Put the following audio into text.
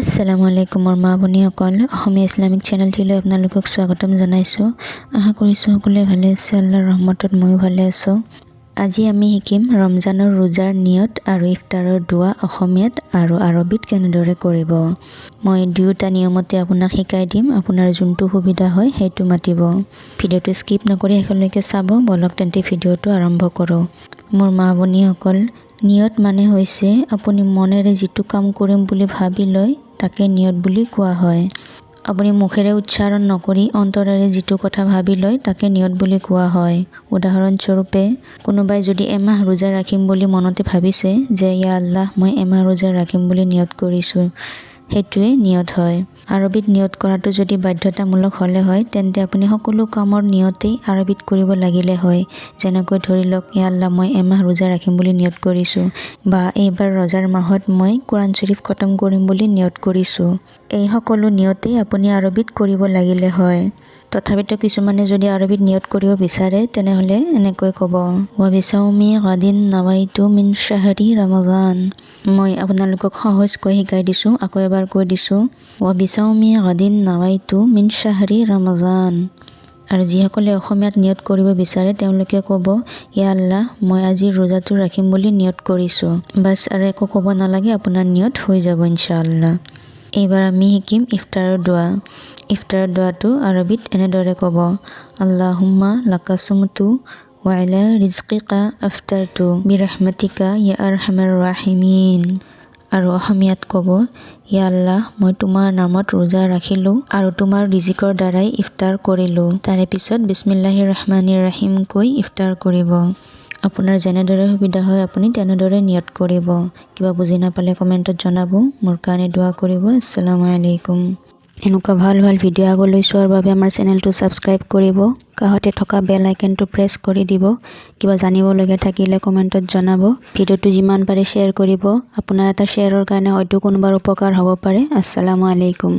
আসসালামু আলাইকুম মোৰ মা ভনীসকল, অসমীয়া ইছলামিক চেনেলটিলৈ আপোনালোকক স্বাগতম জনাইছোঁ। আশা কৰিছোঁ সকলোৱে ভালে আছে। আল্লাহৰ ৰহমতত ময়ো ভালে আছোঁ। আজি আমি শিকিম ৰমজানৰ ৰোজাৰ নিয়ত আৰু ইফতাৰৰ দোৱা অসমীয়াত আৰু আৰবীত কেনেদৰে কৰিব। মই দুয়োটা নিয়মতে আপোনাক শিকাই দিম। আপোনাৰ যোনটো সুবিধা হয় সেইটো মাতিব। ভিডিঅ'টো স্কিপ নকৰি শেষলৈকে চাব। বলক তেন্তে ভিডিঅ'টো আৰম্ভ কৰোঁ। মোৰ মা ভনীসকল, নিয়ত মানে হৈছে আপুনি মনেৰে যিটো কাম কৰিম বুলি ভাবি লয় তাকে নিয়ত বুলি কোৱা হয়। আপুনি মুখেৰে উচ্চাৰণ নকৰি অন্তৰেৰে যিটো কথা ভাবি লয় তাকে নিয়ত বুলি কোৱা হয়। উদাহৰণস্বৰূপে, কোনোবাই যদি এমাহ ৰোজা ৰাখিম বুলি মনতে ভাবিছে যে ইয়া আল্লাহ মই এমাহ ৰোজা ৰাখিম বুলি নিয়ত কৰিছোঁ, সেইটোৱে নিয়ত হয়। আৰবীত নিয়ত কৰাটো যদি বাধ্যতামূলক হ'লে হয় তেন্তে আপুনি সকলো কামৰ নিয়তেই আৰবীত কৰিব লাগিলে হয়। যেনেকৈ ধৰি লওক, ইয়া আল্লাহ মই এমাহ ৰোজা ৰাখিম বুলি নিয়ত কৰিছোঁ, বা এইবাৰ ৰজাৰ মাহত মই কোৰাণ শ্বৰীফ খতম কৰিম বুলি নিয়ত কৰিছোঁ। এই সকলো নিয়তেই আপুনি আৰবীত কৰিব লাগিলে হয়। তথাপিতো কিছুমানে যদি আৰবীত নিয়ত কৰিব বিচাৰে তেনেহ'লে এনেকৈ ক'ব, ৱা বিছাউমি গাদিন নাৱাইতু মিন শ্বাহৰি ৰমজান। মই আপোনালোকক সহজকৈ শিকাই দিছোঁ, আকৌ এবাৰ কৈ দিছোঁ, ৱা বিছাউমি গাদিন নাৱাইতু মিন শ্বাহৰি ৰমজান। আৰু যিসকলে অসমীয়াত নিয়ত কৰিব বিচাৰে তেওঁলোকে ক'ব, ইয়া আল্লাহ মই আজি ৰোজাটো ৰাখিম বুলি নিয়ত কৰিছোঁ। বাছ, আৰু একো ক'ব নালাগে, আপোনাৰ নিয়ত হৈ যাব ইনশাআল্লাহ। এইবাৰ আমি শিকিম ইফতাৰৰ দোৱা। ইফতাৰৰ দোৱাটো আৰবীত এনেদৰে ক'ব, আল্লাহুম্মা লাকা সুমতু ৱা আলা ৰিজকিকা আফতাৰতু বিৰহমাতিকা ইয়া আৰহামাৰ ৰাহিমিন। আৰু অসমীয়াত ক'ব, ইয়া আল্লাহ মই তোমাৰ নামত ৰোজা ৰাখিলোঁ আৰু তোমাৰ ৰিজিকৰ দ্বাৰাই ইফতাৰ কৰিলোঁ। তাৰে পিছত বিস্মিল্লাহিৰ ৰহমানিৰ ৰহিম কৈ ইফতাৰ কৰিব। আপোনাৰ যেনেদৰে সুবিধা হয় আপুনি তেনেদৰে নিয়ত কৰিব। কিবা বুজি নাপালে কমেণ্টত জনাব। মোৰ কাৰণে দোৱা কৰিব। আসসালামু আলাইকুম। এনেকুৱা ভাল ভাল ভিডিঅ' আগলৈ চোৱাৰ বাবে আমাৰ চেনেলটো ছাবস্ক্ৰাইব কৰিব। কাষতে থকা বেল আইকনটো প্ৰেছ কৰি দিব। কিবা জানিবলগীয়া থাকিলে কমেণ্টত জনাব। ভিডিঅ'টো যিমান পাৰে শ্বেয়াৰ কৰিব। আপোনাৰ এটা শ্বেয়াৰৰ কাৰণে হয়তো কোনোবাৰ উপকাৰ হ'ব পাৰে। আসসালামু আলাইকুম।